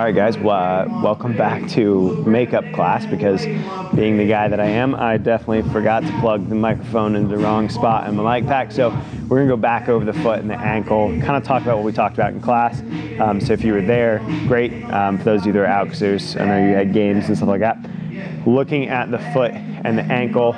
All right, guys, welcome back to makeup class, because being the guy that I am, I definitely forgot to plug the microphone in the wrong spot in my mic pack. So we're gonna go back over the foot and the ankle, kind of talk about what we talked about in class. So if you were there, great. For those of you that are out, because I know you had games and stuff like that. Looking at the foot and the ankle,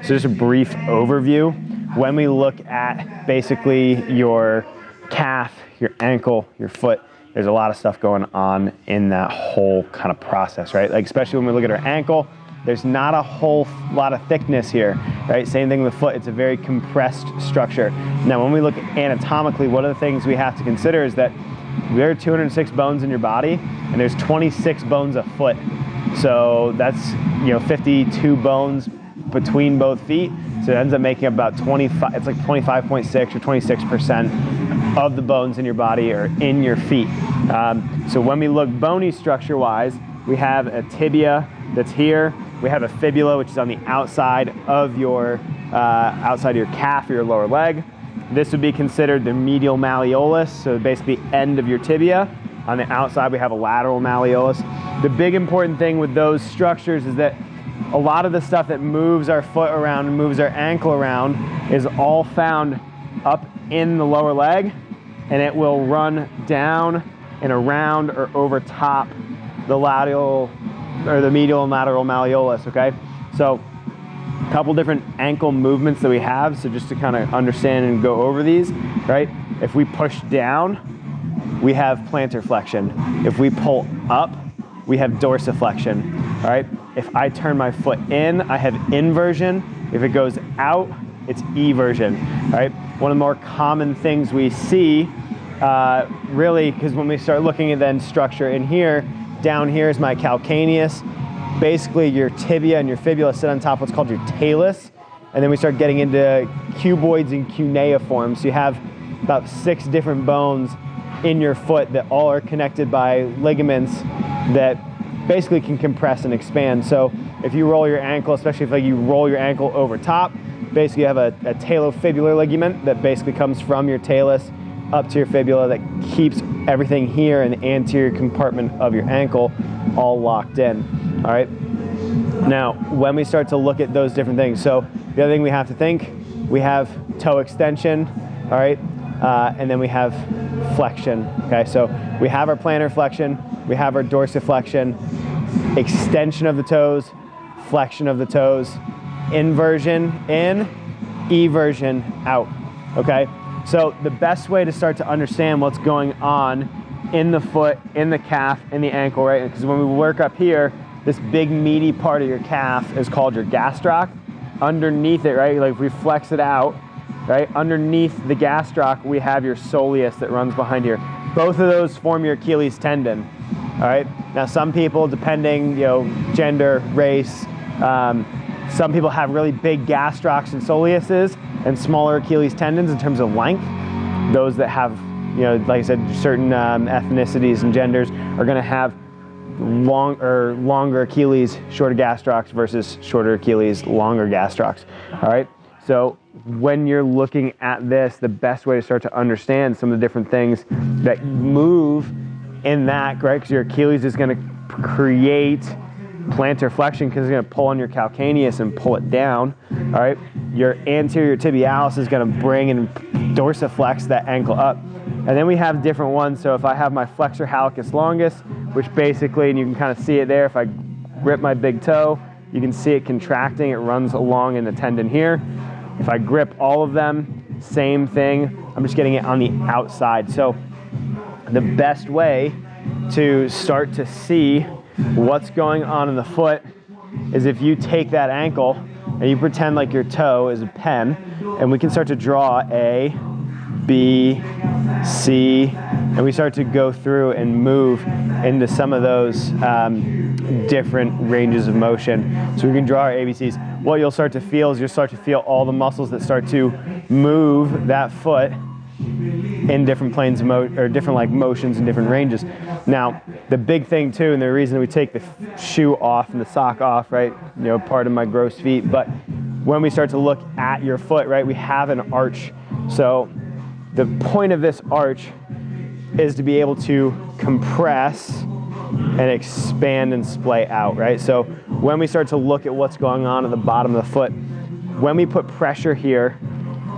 so just a brief overview. When we look at basically your calf, your ankle, your foot, there's a lot of stuff going on in that whole kind of process, right? Like especially when we look at our ankle, there's not a whole lot of thickness here, right? Same thing with the foot, it's a very compressed structure. Now when we look anatomically, one of the things we have to consider is that there are 206 bones in your body, and there's 26 bones a foot. So that's 52 bones between both feet. So it ends up making about 25, it's like 25.6 or 26% of the bones in your body are in your feet. So when we look bony structure wise, we have a tibia that's here. We have a fibula, which is on the outside of your calf or your lower leg. This would be considered the medial malleolus, so basically end of your tibia. On the outside, we have a lateral malleolus. The big important thing with those structures is that a lot of the stuff that moves our foot around and moves our ankle around is all found up in the lower leg, and it will run down and around or over top the lateral or the medial and lateral malleolus, okay? So a couple different ankle movements that we have, so just to kind of understand and go over these, right? If we push down, we have plantar flexion. If we pull up, we have dorsiflexion, all right? If I turn my foot in, I have inversion. If it goes out, it's eversion, all right? One of the more common things we see, really, because when we start looking at then structure in here, down here is my calcaneus. Basically, your tibia and your fibula sit on top of what's called your talus, and then we start getting into cuboids and cuneiforms. So you have about 6 different bones in your foot that all are connected by ligaments that basically can compress and expand. So if you roll your ankle, especially if you roll your ankle over top, basically you have a talofibular ligament that basically comes from your talus up to your fibula that keeps everything here in the anterior compartment of your ankle all locked in, all right? Now, when we start to look at those different things, so the other thing we have to think, we have toe extension, all right? And then we have flexion, okay? So we have our plantar flexion, we have our dorsiflexion, extension of the toes, flexion of the toes, inversion in, eversion out, okay? So the best way to start to understand what's going on in the foot, in the calf, in the ankle, right? Because when we work up here, this big meaty part of your calf is called your gastroc. Underneath it, right, like if we flex it out, right, underneath the gastroc, we have your soleus that runs behind here. Both of those form your Achilles tendon, all right? Now some people, depending, gender, race, some people have really big gastrocs and soleuses and smaller Achilles tendons in terms of length. Those that have, like I said, certain ethnicities and genders are gonna have longer Achilles, shorter gastrocs versus shorter Achilles, longer gastrocs, all right? So when you're looking at this, the best way to start to understand some of the different things that move in that, right? Because your Achilles is going to create plantar flexion because it's going to pull on your calcaneus and pull it down, all right? Your anterior tibialis is going to bring and dorsiflex that ankle up. And then we have different ones. So if I have my flexor hallucis longus, which basically, and you can kind of see it there, if I grip my big toe, you can see it contracting. It runs along in the tendon here. If I grip all of them, same thing. I'm just getting it on the outside. So the best way to start to see what's going on in the foot is if you take that ankle and you pretend like your toe is a pen, and we can start to draw A, B, C, and we start to go through and move into some of those different ranges of motion. So we can draw our ABCs. What you'll start to feel is you'll start to feel all the muscles that start to move that foot in different planes of or different motions and different ranges. Now, the big thing too, and the reason we take the shoe off and the sock off, right? Part of my gross feet, but when we start to look at your foot, right, we have an arch. So the point of this arch is to be able to compress and expand and splay out, right? So when we start to look at what's going on at the bottom of the foot, when we put pressure here,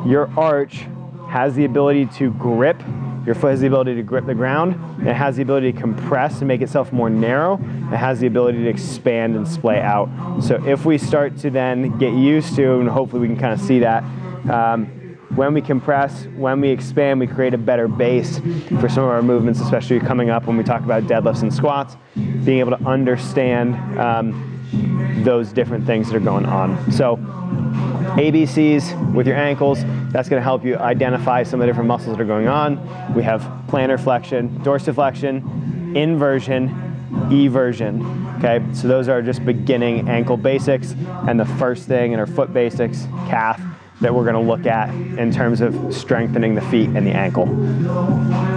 your arch has the ability to grip, your foot has the ability to grip the ground, and it has the ability to compress and make itself more narrow. It has the ability to expand and splay out. So if we start to then get used to, and hopefully we can kind of see that, when we compress, when we expand, we create a better base for some of our movements, especially coming up when we talk about deadlifts and squats, being able to understand those different things that are going on. So ABCs with your ankles, that's going to help you identify some of the different muscles that are going on. We have plantar flexion, dorsiflexion, inversion, eversion. Okay, so those are just beginning ankle basics, and the first thing in our foot basics, calf, that we're going to look at in terms of strengthening the feet and the ankle.